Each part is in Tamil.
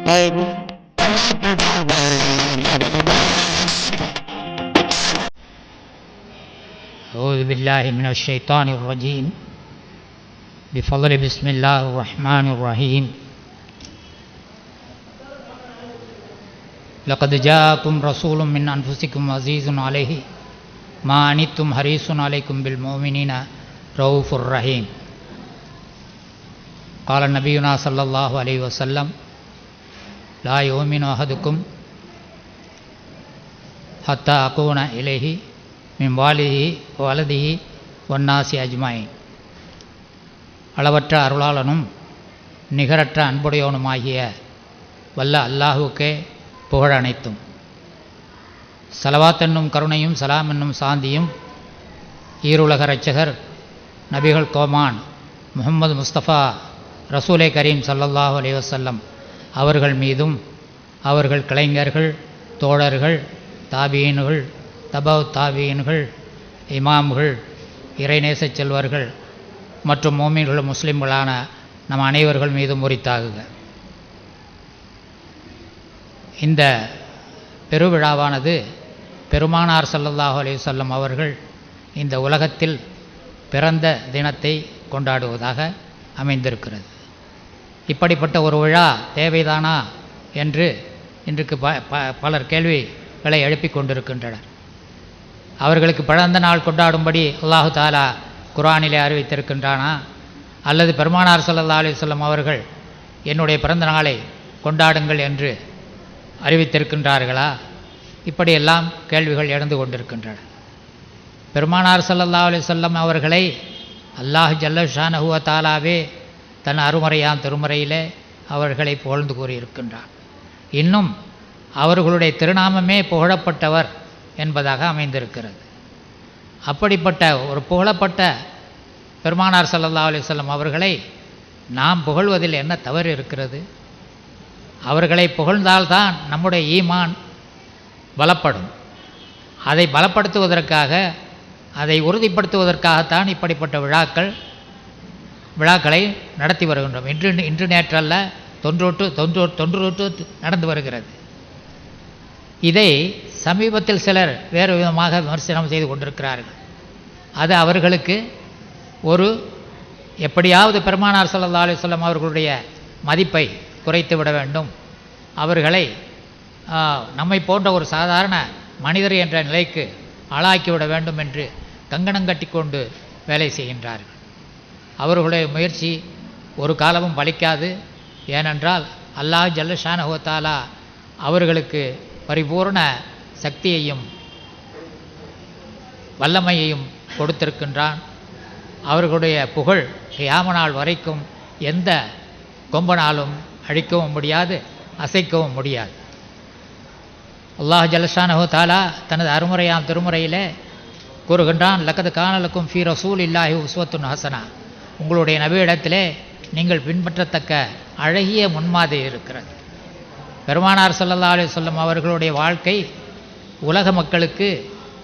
أعوذ بالله من الشيطان الرجيم بفضل بسم الله الرحمن الرحيم لقد جاءكم رسول من أنفسكم عزيز عليه ما عنتم حريص عليكم بالمؤمنين رؤوف رحيم قال نبينا صلى الله عليه وسلم لا يؤمن أحدكم حتى أكون إليه من والده وولده والناس أجمعين. அளவற்ற அருளாளனும் நிகரற்ற அன்புடையவனுமாகிய வல்ல அல்லாஹுக்கே புகழ் அனைத்தும். ஸலவாத் என்னும் கருணையும் சலாம் என்னும் சாந்தியும் ஈருலக இரட்சகர் நபிகள் கோமான் முஹம்மது முஸ்தபா ரசூலே கரீம் ஸல்லல்லாஹு அலைஹி வஸல்லம் அவர்கள் மீதும் அவர்கள் கலைஞர்கள், தோழர்கள், தாபீன்கள், தபவ் தாபீன்கள், இமாம்கள், இறைநேச செல்வர்கள் மற்றும் மோமீன்கள் முஸ்லிம்களான நம் அனைவர்கள் மீதும் உரித்தாகுக. இந்த பெருவிழாவானது பெருமானார் ஸல்லல்லாஹு அலைஹி வஸல்லம் அவர்கள் இந்த உலகத்தில் பிறந்த தினத்தை கொண்டாடுவதாக அமைந்திருக்கிறது. இப்படிப்பட்ட ஒரு விழா தேவைதானா என்று இன்றைக்கு பலர் கேள்விகளை எழுப்பிக் கொண்டிருக்கின்றனர். அவர்களுக்கு பிறந்த நாள் கொண்டாடும்படி அல்லாஹு தாலா குர்ஆனிலே அறிவித்திருக்கின்றானா, அல்லது பெருமானார் ஸல்லல்லாஹு அலைஹி வஸல்லம் அவர்கள் என்னுடைய பிறந்த நாளை கொண்டாடுங்கள் என்று அறிவித்திருக்கின்றார்களா? இப்படியெல்லாம் கேள்விகள் எழுந்து கொண்டிருக்கின்றன. பெருமானார் ஸல்லல்லாஹு அலைஹி வஸல்லம் அவர்களை அல்லாஹ் ஜல்ல ஷானஹு வ தஆலாவே தன் அருமறையாம் திருமறையிலே அவர்களை புகழ்ந்து கூறியிருக்கின்றார். இன்னும் அவர்களுடைய திருநாமமே புகழப்பட்டவர் என்பதாக அமைந்திருக்கிறது. அப்படிப்பட்ட ஒரு புகழப்பட்ட பெருமானார் ஸல்லல்லாஹு அலைஹி வஸல்லம் அவர்களை நாம் புகழ்வதில் என்ன தவறு இருக்கிறது? அவர்களை புகழ்ந்தால்தான் நம்முடைய ஈமான் பலப்படும். அதை பலப்படுத்துவதற்காக, அதை உறுதிப்படுத்துவதற்காகத்தான் இப்படிப்பட்ட விழாக்களை நடத்தி வருகின்றோம். இன்று நேற்றல்ல, தொன்று நடந்து வருகிறது. இதை சமீபத்தில் சிலர் வேறு விதமாக விமர்சனம் செய்து கொண்டிருக்கிறார்கள். அது அவர்களுக்கு ஒரு எப்படியாவது பெருமானார் ஸல்லல்லாஹு அலைஹி வஸல்லம் அவர்களுடைய மதிப்பை குறைத்து விட வேண்டும், அவர்களை நம்மை போன்ற ஒரு சாதாரண மனிதர் என்ற நிலைக்கு ஆளாக்கிவிட வேண்டும் என்று கங்கணம் கட்டி கொண்டு வேலை செய்கின்றார்கள். அவர்களுடைய முயற்சி ஒரு காலமும் பலிக்காது. ஏனென்றால் அல்லாஹ் ஜல்ல ஷானஹு வ தஆலா அவர்களுக்கு பரிபூர்ண சக்தியையும் வல்லமையையும் கொடுத்திருக்கின்றான். அவர்களுடைய புகழ் கியாம நாள் வரைக்கும் எந்த கொம்பனாலும் அழிக்கவும் முடியாது, அசைக்கவும் முடியாது. அல்லாஹ் ஜல்ல ஷானஹு வ தஆலா தனது அருமுறையாம் திருமுறையிலே கூறுகின்றான், லக்கத் கான லக்கும் ஃபீ ரசூலில்லாஹி உஸ்வத்துன் ஹஸனா, உங்களுடைய நபியிடத்திலே நீங்கள் பின்பற்றத்தக்க அழகிய முன்மாதிரி இருக்கிறது. பெருமானார் ஸல்லல்லாஹு அலைஹி வஸல்லம் அவர்களுடைய வாழ்க்கை உலக மக்களுக்கு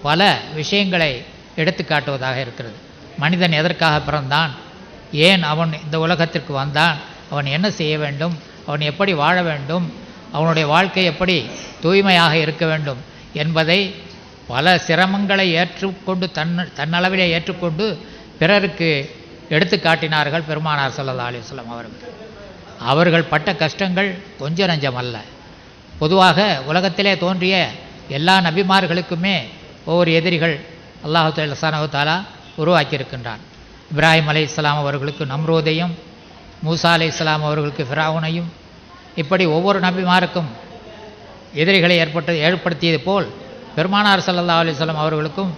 பல விஷயங்களை எடுத்து காட்டுவதாக இருக்கிறது. மனிதன் எதற்காக பிறந்தான், ஏன் அவன் இந்த உலகத்திற்கு வந்தான், அவன் என்ன செய்ய வேண்டும், அவன் எப்படி வாழ வேண்டும், அவனுடைய வாழ்க்கை எப்படி தூய்மையாக இருக்க வேண்டும் என்பதை பல சிரமங்களை ஏற்றுக்கொண்டு தன்னளவிலே ஏற்றுக்கொண்டு பிறருக்கு எடுத்து காட்டினார்கள் பெருமானார் ஸல்லல்லாஹு அலைஹி வஸல்லம் அவர்கள். அவர்கள் பட்ட கஷ்டங்கள் கொஞ்ச நஞ்சம் அல்ல. பொதுவாக உலகத்திலே தோன்றிய எல்லா நபிமார்களுக்குமே ஒவ்வொரு எதிரிகள் அல்லாஹ் சுப்ஹானஹு வ தஆலா உருவாக்கியிருக்கின்றான். இப்ராஹிம் அலைஹிஸ்ஸலாம் அவர்களுக்கு நம்ரூதையும், மூசா அலைஹிஸ்ஸலாம் அவர்களுக்கு ஃபிரௌனையும், இப்படி ஒவ்வொரு நபிமாருக்கும் எதிரிகளை ஏற்படுத்தியது போல் பெருமானார் ஸல்லல்லாஹு அலைஹி வஸல்லம் அவர்களுக்கும்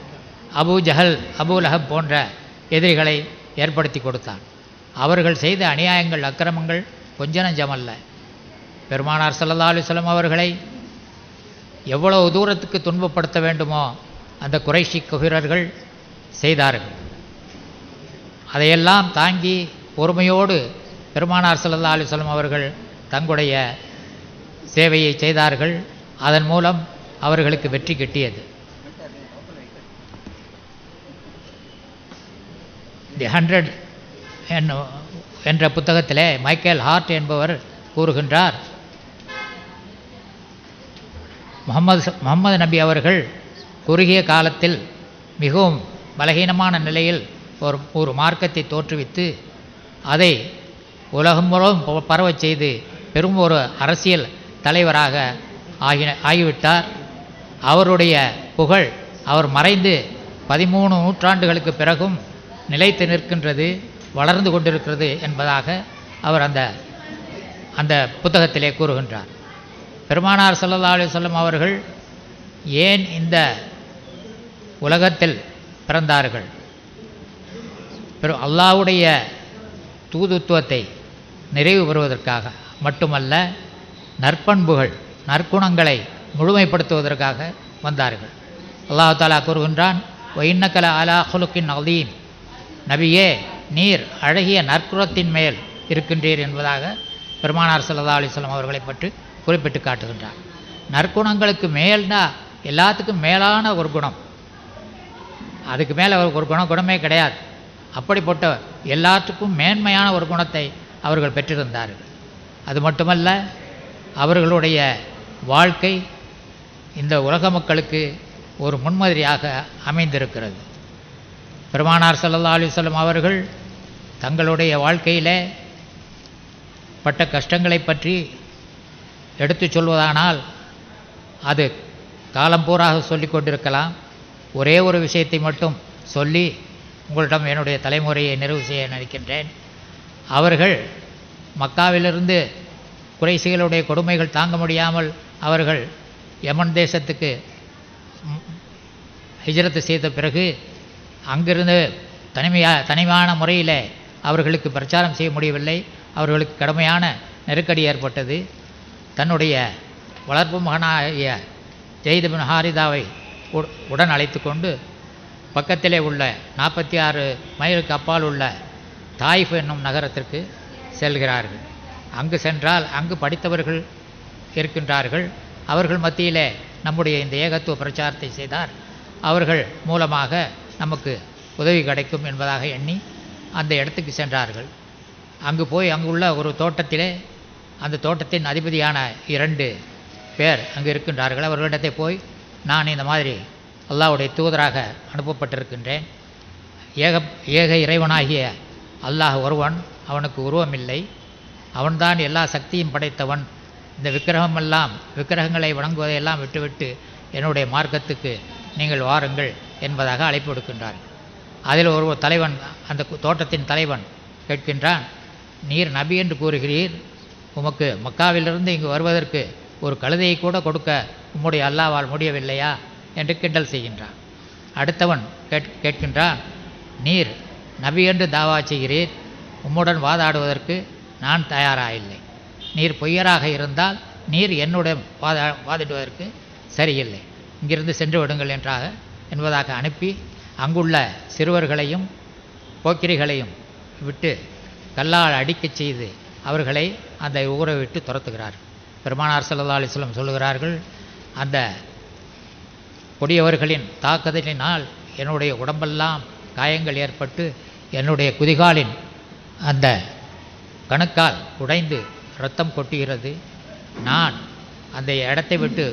அபூ ஜஹல், அபூ லஹப் போன்ற எதிரிகளை ஏற்படுத்தி கொடுத்தான். அவர்கள் செய்த அநியாயங்கள், அக்கிரமங்கள் கொஞ்ச நஞ்சமல்ல. பெருமானார் ஸல்லல்லாஹு அலைஹி வஸல்லம் அவர்களை எவ்வளவு தூரத்துக்கு துன்பப்படுத்த வேண்டுமோ அந்த குறைஷி குஃபிரர்கள் செய்தார்கள். அதையெல்லாம் தாங்கி பொறுமையோடு பெருமானார் ஸல்லல்லாஹு அலைஹி வஸல்லம் அவர்கள் தங்களுடைய சேவையை செய்தார்கள். அதன் மூலம் அவர்களுக்கு வெற்றி கிட்டியது. தி 100 என்ற புத்தகத்திலே மைக்கேல் ஹார்ட் என்பவர் கூறுகின்றார், முகமது நபி அவர்கள் குறுகிய காலத்தில் மிகவும் பலகீனமான நிலையில் ஒரு மார்க்கத்தை தோற்றுவித்து அதை உலகம் முழுவதும் பரவச் செய்து பெரும் ஒரு அரசியல் தலைவராக ஆகிவிட்டார். அவருடைய புகழ் அவர் மறைந்து 13 நூற்றாண்டுகளுக்கு பிறகும் நிலைத்து நிற்கின்றது, வளர்ந்து கொண்டிருக்கிறது என்பதாக அவர் அந்த புத்தகத்திலே கூறுகின்றார். பெருமானார் ஸல்லல்லாஹு அலைஹி வஸல்லம் அவர்கள் ஏன் இந்த உலகத்தில் பிறந்தார்கள்? அல்லாஹ்வுடைய தூதுத்துவத்தை நிறைவு பெறுவதற்காக மட்டுமல்ல, நற்பண்புகள் நற்குணங்களை முழுமைப்படுத்துவதற்காக வந்தார்கள். அல்லாஹ் தஆலா கூறுகின்றான், வஇன்னக லஅலா குலுகின் அதீம், நபியே நீர் அழகிய நற்குணத்தின் மேல் இருக்கின்றீர் என்பதாக பெருமானார் ஸல்லல்லாஹு அலைஹி வஸல்லம் அவர்களை பற்றி குறிப்பிட்டு காட்டுகின்றார். நற்குணங்களுக்கு மேல்னா எல்லாத்துக்கும் மேலான ஒரு குணம், அதுக்கு மேலே ஒரு குணமே கிடையாது. அப்படிப்பட்ட எல்லாத்துக்கும் மேன்மையான ஒரு குணத்தை அவர்கள் பெற்றிருந்தார்கள். அது மட்டுமல்ல, அவர்களுடைய வாழ்க்கை இந்த உலக மக்களுக்கு ஒரு முன்மாதிரியாக அமைந்திருக்கிறது. பெருமானார் ஸல்லல்லாஹு அலைஹி வஸல்லம் அவர்கள் தங்களுடைய வாழ்க்கையிலே பட்ட கஷ்டங்களை பற்றி எடுத்துச் சொல்வதானால் அது காலம் பூராக சொல்லி கொண்டிருக்கலாம். ஒரே ஒரு விஷயத்தை மட்டும் சொல்லி உங்களிடம் என்னுடைய தலைமுறையை நிறைவு செய்ய நினைக்கின்றேன். அவர்கள் மக்காவிலிருந்து குறைஷிகளுடைய கொடுமைகள் தாங்க முடியாமல் அவர்கள் யமன் தேசத்துக்கு ஹிஜ்ரத் செய்த பிறகு அங்கிருந்து தனிமையான முறையில் அவர்களுக்கு பிரச்சாரம் செய்ய முடியவில்லை. அவர்களுக்கு கடுமையான நெருக்கடி ஏற்பட்டது. தன்னுடைய வளர்ப்பு மகனாகிய ஜெயித் பின் ஹாரிதாவை உடன் அழைத்து கொண்டு பக்கத்திலே உள்ள 46 மைலுக்கு அப்பால் உள்ள தாயிஃப் என்னும் நகரத்திற்கு செல்கிறார்கள். அங்கு சென்றால் அங்கு படித்தவர்கள் இருக்கின்றார்கள். அவர்கள் மத்தியிலே நம்முடைய இந்த ஏகத்துவ பிரச்சாரத்தை செய்தார், அவர்கள் மூலமாக நமக்கு உதவி கிடைக்கும் என்பதாக எண்ணி அந்த இடத்துக்கு சென்றார்கள். அங்கு போய் அங்குள்ள ஒரு தோட்டத்திலே அந்த தோட்டத்தின் அதிபதியான 2 பேர் அங்கு இருக்கின்றார்கள். அவர்களிடத்தை போய், நான் இந்த மாதிரி அல்லாஹ்வுடைய தூதராக அனுப்பப்பட்டிருக்கின்றேன். ஏக இறைவனாகிய அல்லாஹ் ஒருவன், அவனுக்கு உருவமில்லை, அவன்தான் எல்லா சக்தியும் படைத்தவன். இந்த விக்கிரகங்களை வணங்குவதையெல்லாம் விட்டுவிட்டு என்னுடைய மார்க்கத்துக்கு நீங்கள் வாருங்கள் என்பதாக அழைப்பு விடுக்கின்றார்கள். அதில் ஒரு தலைவன், அந்த தோட்டத்தின் தலைவன் கேட்கின்றான், நீர் நபி என்று கூறுகிறீர், உமக்கு மக்காவிலிருந்து இங்கு வருவதற்கு ஒரு கழுதையை கூட கொடுக்க உம்முடைய அல்லாஹ்வால் முடியவில்லையா என்று கிண்டல் செய்கின்றான். அடுத்தவன் கேட்கின்றான், நீர் நபி என்று தாவா செய்கிறீர், உம்முடன் வாதாடுவதற்கு நான் தயாராக, நீர் பொய்யராக இருந்தால் நீர் என்னுடன் வாதிடுவதற்கு சரியில்லை, இங்கிருந்து சென்று விடுங்கள் என்பதாக அனுப்பி அங்குள்ள சிறுவர்களையும் போக்கிரிகளையும் விட்டு கல்லால் அடிக்கச் செய்து அவர்களை அந்த ஊரை விட்டு துரத்துகிறார்கள். பெருமானார் ஸல்லல்லாஹு அலைஹி வஸல்லம் சொல்லுகிறார்கள், அந்த கொடியவர்களின் தாக்குதலினால் என்னுடைய உடம்பெல்லாம் காயங்கள் ஏற்பட்டு என்னுடைய குதிகாலின் அந்த கணுக்கால் உடைந்து இரத்தம் கொட்டுகிறது. நான் அந்த இடத்தை விட்டு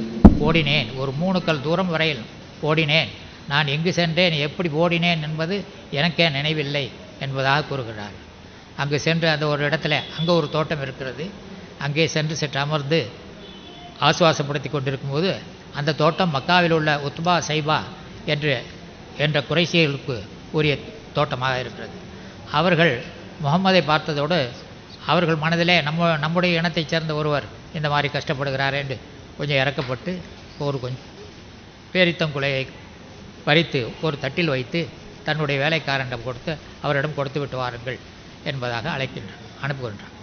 ஓடினேன், ஒரு 3 கல் தூரம் வரையில் ஓடினேன். நான் எங்கு சென்றேன், எப்படி ஓடினேன் என்பது எனக்கே நினைவில்லை என்பதாக கூறுகிறார். அங்கு சென்று அந்த ஒரு இடத்துல அங்கே ஒரு தோட்டம் இருக்கிறது, அங்கே சென்று சற்று அமர்ந்து ஆசுவாசப்படுத்தி கொண்டிருக்கும்போது அந்த தோட்டம் மக்காவில் உள்ள உத்பா சைபா என்ற குறைஷிகளுக்கு உரிய தோட்டமாக இருக்கிறது. அவர்கள் முகம்மதை பார்த்ததோடு அவர்கள் மனதிலே நம்முடைய இனத்தைச் சேர்ந்த ஒருவர் இந்த மாதிரி கஷ்டப்படுகிறார் என்று கொஞ்சம் இறக்கப்பட்டு கொஞ்சம் பேரித்தங்குலையை பறித்து ஒரு தட்டில் வைத்து தன்னுடைய வேலைக்காரனிடம் கொடுத்து அவரிடம் கொடுத்து விட்டு வாருங்கள் என்பதாக அனுப்புகின்றார்.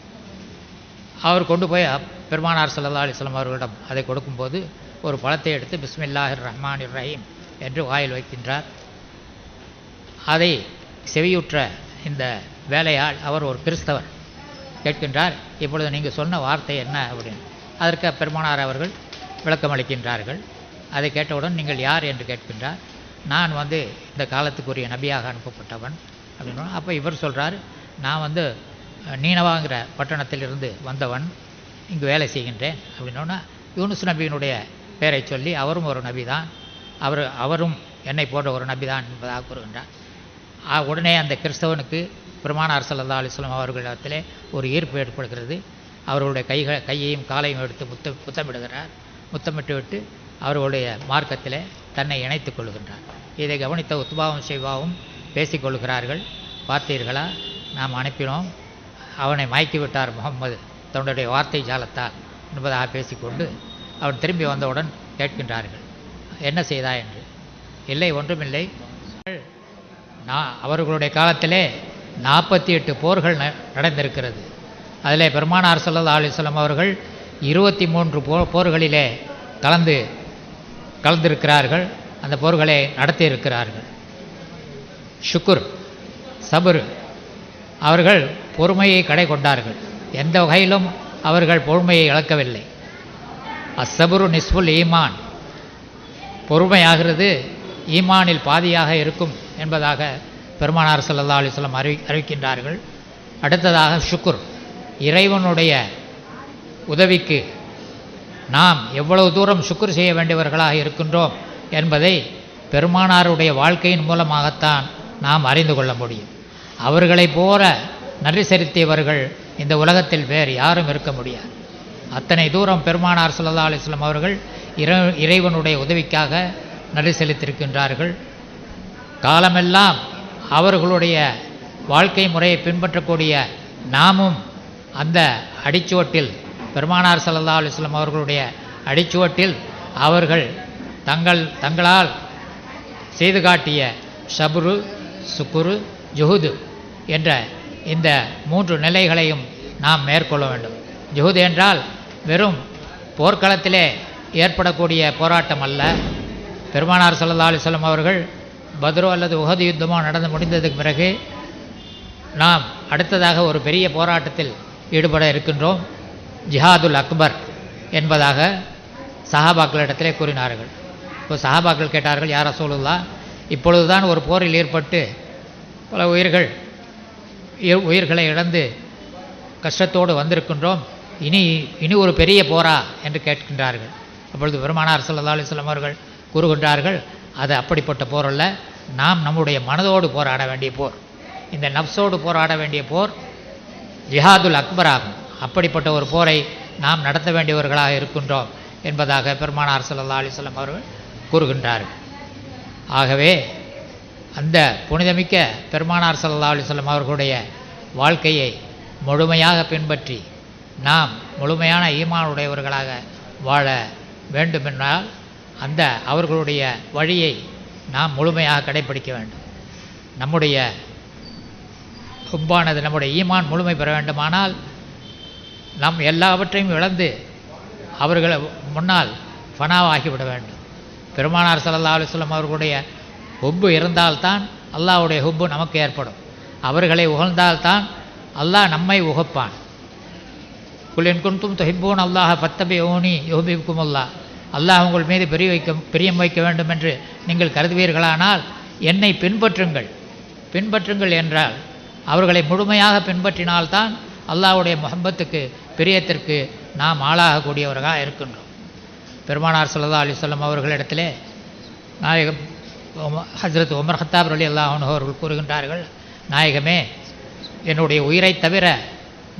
அவர் கொண்டு போய் பெருமானார் ஸல்லல்லாஹு அலைஹி வஸல்லம் அவர்களிடம் அதை கொடுக்கும்போது ஒரு பழத்தை எடுத்து பிஸ்மில்லாஹிர் ரஹ்மானிர் ரஹீம் என்று வாயில் வைக்கின்றார். அதை செவியுற்ற இந்த வேலையாள், அவர் ஒரு கிறிஸ்தவர், கேட்கின்றார், இப்பொழுது நீங்கள் சொன்ன வார்த்தை என்ன அப்படின்னு. அதற்கு பெருமானார் அவர்கள் விளக்கம் அளிக்கின்றார்கள். அதை கேட்டவுடன் நீங்கள் யார் என்று கேட்கின்றார். நான் இந்த காலத்துக்குரிய நபியாக அனுப்பப்பட்டவன் அப்படின்னு. அப்போ இவர் சொல்கிறார், நான் நீனவாங்கிற பட்டணத்திலிருந்து வந்தவன், இங்கு வேலை செய்கின்றேன் அப்படின்னோன்னா, யூனுஸ் நபியினுடைய பேரை சொல்லி அவரும் ஒரு நபி தான், அவரும் என்னை போன்ற ஒரு நபி தான் என்பதாக கூறுகின்றார். உடனே அந்த கிறிஸ்தவனுக்கு பெருமானார் ஸல்லல்லாஹு அலைஹி வஸல்லம் அவர்களிடத்திலே ஒரு ஈர்ப்பு ஏற்படுகிறது. அவர்களுடைய கையையும் காலையும் எடுத்து முத்தமிடுகிறார். முத்தமிட்டு விட்டு அவர்களுடைய மார்க்கத்திலே தன்னை இணைத்துக் கொள்கின்றார். இதை கவனித்த உத்பாவும் ஷைபாவும் பேசிக்கொள்கிறார்கள். பார்த்தீர்களா, நாம் அனுப்பினோம், அவனை மயக்கி விட்டார் முகம்மது தன்னுடைய வார்த்தை ஜாலத்தால் என்பதாக பேசிக்கொண்டு அவன் திரும்பி வந்தவுடன் கேட்கின்றார்கள், என்ன செய்தா என்று. இல்லை, ஒன்றுமில்லை. அவர்களுடைய காலத்திலே 48 போர்கள் நடந்திருக்கிறது. அதில் பெருமானார் ஸல்லல்லாஹு அலைஹி வஸல்லம் அவர்கள் 23 போர்களிலே கலந்திருக்கிறார்கள். அந்த போர்களை நடத்தியிருக்கிறார்கள். ஷுக்குர், சபுர், அவர்கள் பொறுமையை கடை கொண்டார்கள். எந்த வகையிலும் அவர்கள் பொறுமையை இழக்கவில்லை. அஸ்ஸபுரு நிஸ்புல் ஈமான், பொறுமையாகிறது ஈமானில் பாதியாக இருக்கும் என்பதாக பெருமானார் ஸல்லல்லாஹு அலைஹி வஸல்லம் அறிவிக்கின்றார்கள். அடுத்ததாக ஷுக்குர், இறைவனுடைய உதவிக்கு நாம் எவ்வளவு தூரம் ஷுக்குர் செய்ய வேண்டியவர்களாக இருக்கின்றோம் என்பதை பெருமானாருடைய வாழ்க்கையின் மூலமாகத்தான் நாம் அறிந்து கொள்ள முடியும். அவர்களைப் போல நன்றி செலுத்தியவர்கள் இந்த உலகத்தில் வேறு யாரும் இருக்க முடியாது. அத்தனை தூரம் பெருமானார் ஸல்லல்லாஹு அலைஹி வஸல்லம் அவர்கள் இறைவனுடைய உதவிக்காக நன்றி செலுத்தியிருக்கின்றார்கள். காலமெல்லாம் அவர்களுடைய வாழ்க்கை முறையை பின்பற்றக்கூடிய நாமும் அந்த அடிச்சுவட்டில், பெருமானார் ஸல்லல்லாஹு அலைஹி வஸல்லம் அவர்களுடைய அடிச்சுவட்டில் அவர்கள் தங்களால் செய்து காட்டிய ஷபுரு, சுக்குரு, ஜுஹுது என்ற இந்த 3 நிலைகளையும் நாம் மேற்கொள்ள வேண்டும். ஜுஹுது என்றால் வெறும் போர்க்களத்திலே ஏற்படக்கூடிய போராட்டம் அல்ல. பெருமானார் ஸல்லல்லாஹு அலைஹி வஸல்லம் அவர்கள் பத்ரோ அல்லது உஹது யுத்தமோ நடந்து முடிந்ததுக்கு பிறகு நாம் அடுத்ததாக ஒரு பெரிய போராட்டத்தில் ஈடுபட இருக்கின்றோம், ஜிஹாதுல் அக்பர் என்பதாக சஹாபாக்களிடத்திலே கூறினார்கள். இப்போ சஹாபாக்கள் கேட்டார்கள், யா ரசூலுல்லாஹ், இப்பொழுதுதான் ஒரு போரில் ஏற்பட்டு பல உயிர்களை இழந்து கஷ்டத்தோடு வந்திருக்கின்றோம், இனி ஒரு பெரிய போரா என்று கேட்கின்றார்கள். அப்பொழுது பெருமானார் ஸல்லல்லாஹு அலைஹி வஸல்லம் அவர்கள் கூறுகின்றார்கள், அது அப்படிப்பட்ட போர் அல்ல, நாம் நம்முடைய மனதோடு போராட வேண்டிய போர், இந்த நப்சோடு போராட வேண்டிய போர் ஜிஹாதுல் அக்பர் ஆகும். அப்படிப்பட்ட ஒரு போரை நாம் நடத்த வேண்டியவர்களாக இருக்கின்றோம் என்பதாக பெருமானார் ஸல்லல்லாஹு அலைஹி வஸல்லம் அவர்கள் கூறுகின்றார்கள். ஆகவே அந்த புனிதமிக்க பெருமானார் ஸல்லல்லாஹு அலைஹி வஸல்லம் அவர்களுடைய வாழ்க்கையை முழுமையாக பின்பற்றி நாம் முழுமையான ஈமானுடையவர்களாக வாழ வேண்டுமென்றால் அந்த அவர்களுடைய வழியை நாம் முழுமையாக கடைப்பிடிக்க வேண்டும். நம்முடைய ஹுப்பானது, நம்முடைய ஈமான் முழுமை பெற வேண்டுமானால் நாம் எல்லாவற்றையும் இழந்து அவர்களை முன்னால் ஃபனாவாகிவிட வேண்டும். பெருமானார் ஸல்லல்லாஹு அலைஹி வஸல்லம் அவர்களுடைய ஹுப்பு இருந்தால்தான் அல்லாஹ்வுடைய ஹுப்பு நமக்கு ஏற்படும். அவர்களை உகழ்ந்தால்தான் அல்லாஹ் நம்மை உகப்பான். குல் இன் குன்தும் துஹிப்பூன அல்லாஹ ஃபத்தபிஊனி யுஹ்பிபுக்கும் அல்லாஹ், அல்லாஹ் உங்கள் மீது பிரியம் வைக்க வேண்டும் என்று நீங்கள் கருதுவீர்களானால் என்னை பின்பற்றுங்கள் என்றால் அவர்களை முழுமையாக பின்பற்றினால்தான் அல்லாஹ்வுடைய முஹப்பத்துக்கு, பிரியத்திற்கு நாம் ஆளாகக்கூடியவர்களாக இருக்கின்றோம். பெருமானார் ஸல்லல்லாஹு அலைஹி வஸல்லம் அவர்களிடத்திலே நாயகம் ஹஜ்ரத் உமர் கத்தாப் ரலியல்லாஹு அன்ஹு அவர்கள் கூறுகின்றார்கள், நாயகமே, என்னுடைய உயிரை தவிர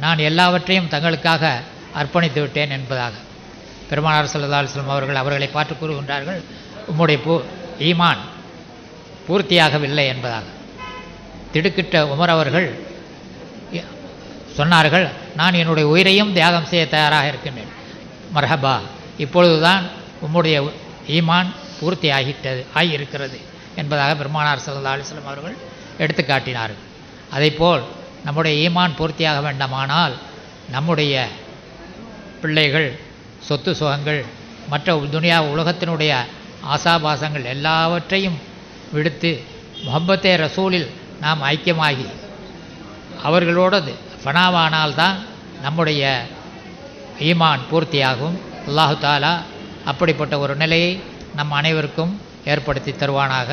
நான் எல்லாவற்றையும் தங்களுக்காக அர்ப்பணித்து விட்டேன் என்பதாக. பெருமானார் ஸல்லல்லாஹு அலைஹி வஸல்லம் அவர்கள் அவர்களை பார்த்து கூறுகின்றார்கள், உம்முடைய ஈமான் பூர்த்தியாகவில்லை என்பதாக. திடுக்கிட்ட உமர் அவர்கள் சொன்னார்கள், நான் என்னுடைய உயிரையும் தியாகம் செய்ய தயாராக இருக்கின்றேன். மர்ஹபா, இப்பொழுதுதான் உம்முடைய ஈமான் பூர்த்தி ஆகியிருக்கிறது என்பதாக பெருமானார் ஸல்லல்லாஹு அலைஹி வஸல்லம் அவர்கள் எடுத்து காட்டினார்கள். அதைப்போல் நம்முடைய ஈமான் பூர்த்தியாக வேண்டுமானால் நம்முடைய பிள்ளைகள், சொத்து சுகங்கள், மற்ற துனியா உலகத்தினுடைய ஆசாபாசங்கள் எல்லாவற்றையும் விடுத்து முஹப்பத்தே ரசூலில் நாம் ஐக்கியமாகி அவர்களோடு ஃபனாவானால்தான் நம்முடைய ஈமான் பூர்த்தியாகும். அல்லாஹு தாலா அப்படிப்பட்ட ஒரு நிலையை நம் அனைவருக்கும் ஏற்படுத்தி தருவானாக.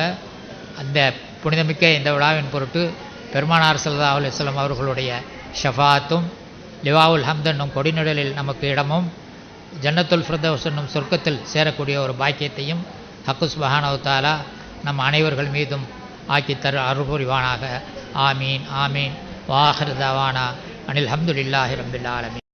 அந்த புனிதமிக்க இந்த விழாவின் பொருட்டு பெருமானார் ஸல்லல்லாஹு அலைஹி வஸல்லம் அவர்களுடைய ஷஃபாத்தும் லிவாவுல் ஹம்த் என்னும் கொடிநிழலில் நமக்கு இடமும் ஜன்னத்துல் ஃபிர்தௌஸ் என்னும் சொர்க்கத்தில் சேரக்கூடிய ஒரு பாக்கியத்தையும் ஹக்கு சுப்ஹானஹு தஆலா நம் அனைவர்கள் மீதும் ஆக்கி தர அருள் புரிவானாக. ஆமீன் ஆமீன். வாஹிர் தவானா அனில் ஹம்துலில்லாஹி ரப்பில் ஆலமீன்.